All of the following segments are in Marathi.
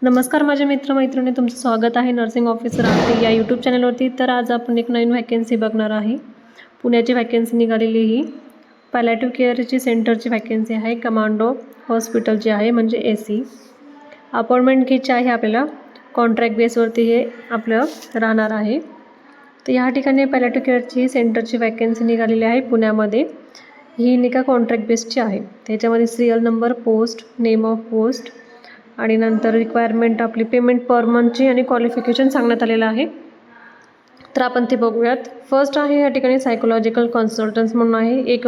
नमस्कार माझे मित्रमैत्रिणी, तुमचं स्वागत आहे नर्सिंग ऑफिसर आरती या यूट्यूब चॅनलवरती। तर आज आपण एक नवीन व्हॅकन्सी बघणार आहे। पुण्याची व्हॅकन्सी निघालेली ही पॅलेटिव्ह केअरची सेंटरची व्हॅकन्सी आहे। कमांडो हॉस्पिटलची आहे, म्हणजे AC। अपॉइंटमेंट घ्यायची आहे आपल्याला, कॉन्ट्रॅक्ट बेसवरती हे आपलं राहणार आहे। तर या ठिकाणी पॅलेटिव्ह केअरची सेंटरची व्हॅकन्सी निघालेली आहे पुण्यामध्ये। ही निका कॉन्ट्रॅक्ट बेसची आहे। त्याच्यामध्ये serial number, post, name of post आणि नंतर रिक्वायरमेंट आपली पेमेंट पर मंथची आणि क्वालिफिकेशन सांगण्यात आलेलं आहे। तर आपण ते बघूयात। फर्स्ट आहे या ठिकाणी सायकोलॉजिकल कन्सल्टंट्स म्हणून आहे, एक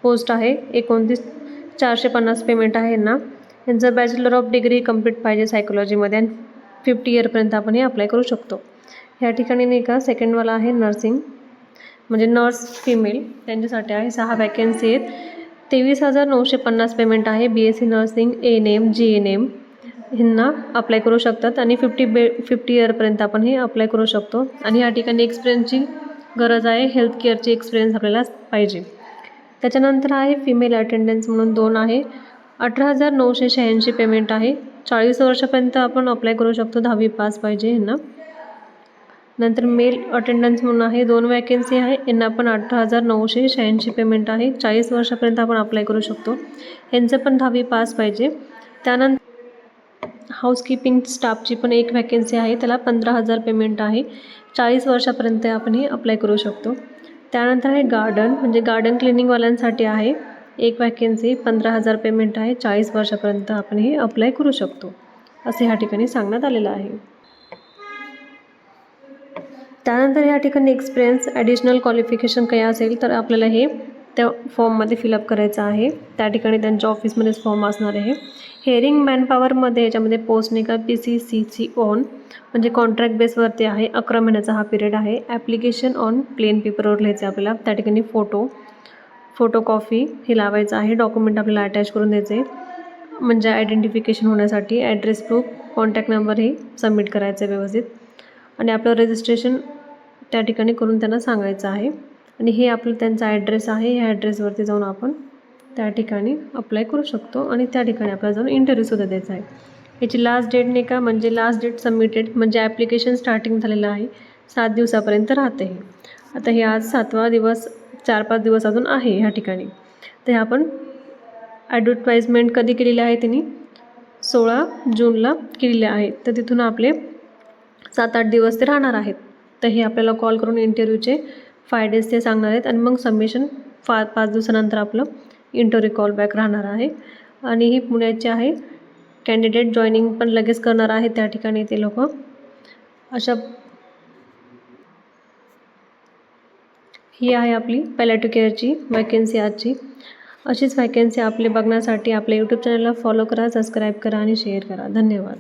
पोस्ट आहे। 29,450 पेमेंट आहे यांना। यांचं बॅचलर ऑफ डिग्री कंप्लीट पाहिजे सायकोलॉजीमध्ये आणि 50 इयरपर्यंत आपण हे अप्लाय करू शकतो। या ठिकाणी नाही का सेकंडवाला आहे नर्सिंग, म्हणजे नर्स फिमेल, त्यांच्यासाठी आहे। 6 व्हॅकन्सी आहेत। 23,950 पेमेंट आहे। BSc नर्सिंग, ANM, GNM ह्यांना अप्लाय करू शकतात आणि 50 इयरपर्यंत आपण हे अप्लाय करू शकतो। आणि या ठिकाणी एक्सपिरियन्सची गरज आहे, हेल्थ केअरची एक्सपिरियन्स आपल्याला पाहिजे। त्याच्यानंतर आहे फिमेल अटेंडन्स म्हणून 2 आहे। 18,986 पेमेंट आहे। 40 वर्षापर्यंत आपण अप्लाय करू शकतो, 10वी पास पाहिजे ह्यांना। नंतर मेल अटेंडन्स म्हणून आहे, 2 व्हॅकन्सी आहे। यांना पण 18,986 पेमेंट आहे। 40 वर्षापर्यंत आपण अप्लाय करू शकतो। यांचं पण 10वी पास पाहिजे। त्यानंतर हाऊसकीपिंग स्टाफची पण 1 व्हॅकन्सी आहे, त्याला 15,000 पेमेंट आहे। 40 वर्षापर्यंत आपण हे अप्लाय करू शकतो। त्यानंतर आहे गार्डन, म्हणजे गार्डन क्लिनिंगवाल्यांसाठी आहे, 1 व्हॅकन्सी, 15,000 पेमेंट आहे। 40 वर्षापर्यंत आपण हे अप्लाय करू शकतो, असे ह्या ठिकाणी सांगण्यात आलेलं आहे। त्यानंतर या ठिकाणी एक्सपिरियन्स ॲडिशनल क्वालिफिकेशन काही असेल तर आपल्याला हे त्या फॉर्ममध्ये फिलअप करायचं आहे। त्या ठिकाणी त्यांच्या ऑफिसमध्येच फॉर्म असणार आहे। हेअरिंग मॅनपॉवरमध्ये याच्यामध्ये पोस्ट नाही का PCCची ऑन, म्हणजे कॉन्ट्रॅक्ट बेसवरती आहे। 11 महिन्याचा हा पिरियड आहे। ॲप्लिकेशन ऑन प्लेन पेपरवर लिहायचं आपल्याला। त्या ठिकाणी फोटोकॉपी हे लावायचं आहे। डॉक्युमेंट आपल्याला अटॅच करून द्यायचे, म्हणजे आयडेंटिफिकेशन होण्यासाठी। ॲड्रेस प्रूफ, कॉन्टॅक्ट नंबर हे सबमिट करायचं आहे व्यवस्थित। आणि आपलं रजिस्ट्रेशन त्या ठिकाणी करून त्यांना सांगायचं आहे। आणि हे आपलं त्यांचा ॲड्रेस आहे, ह्या ॲड्रेसवरती जाऊन आपण त्या ठिकाणी अप्लाय करू शकतो आणि त्या ठिकाणी आपल्याला जाऊन इंटरव्ह्यूसुद्धा द्यायचा आहे। याची लास्ट डेट नाही का, म्हणजे लास्ट डेट सबमिटेड, म्हणजे ॲप्लिकेशन स्टार्टिंग झालेलं आहे, 7 दिवसापर्यंत राहते हे। आता हे आज 7वा दिवस, 4-5 दिवस अजून आहे ह्या ठिकाणी। तर हे आपण ॲडव्हर्टाइजमेंट कधी केलेली आहे त्यांनी, 16 जूनला केलेले आहे। तर तिथून आपले 7-8 दिवस ते राहणार आहेत। तर हे आपल्याला कॉल करून इंटरव्ह्यूचे 5 डेज ते सांगणार आहेत आणि मग सबमिशन 5 दिवसानंतर आपलं इंटरव्ह्यू कॉल बॅक राहणार आहे। आणि ही पुण्याची आहे। कॅन्डिडेट जॉईनिंग पण लगेच करणार आहे त्या ठिकाणी ते लोक। ही आहे आपली पॅलेटिव्ह केअरची व्हॅकन्सी आजची। अशीच व्हॅकन्सी आपले बघण्यासाठी आपल्या यूट्यूब चॅनलला फॉलो करा, सबस्क्राईब करा आणि शेअर करा। धन्यवाद।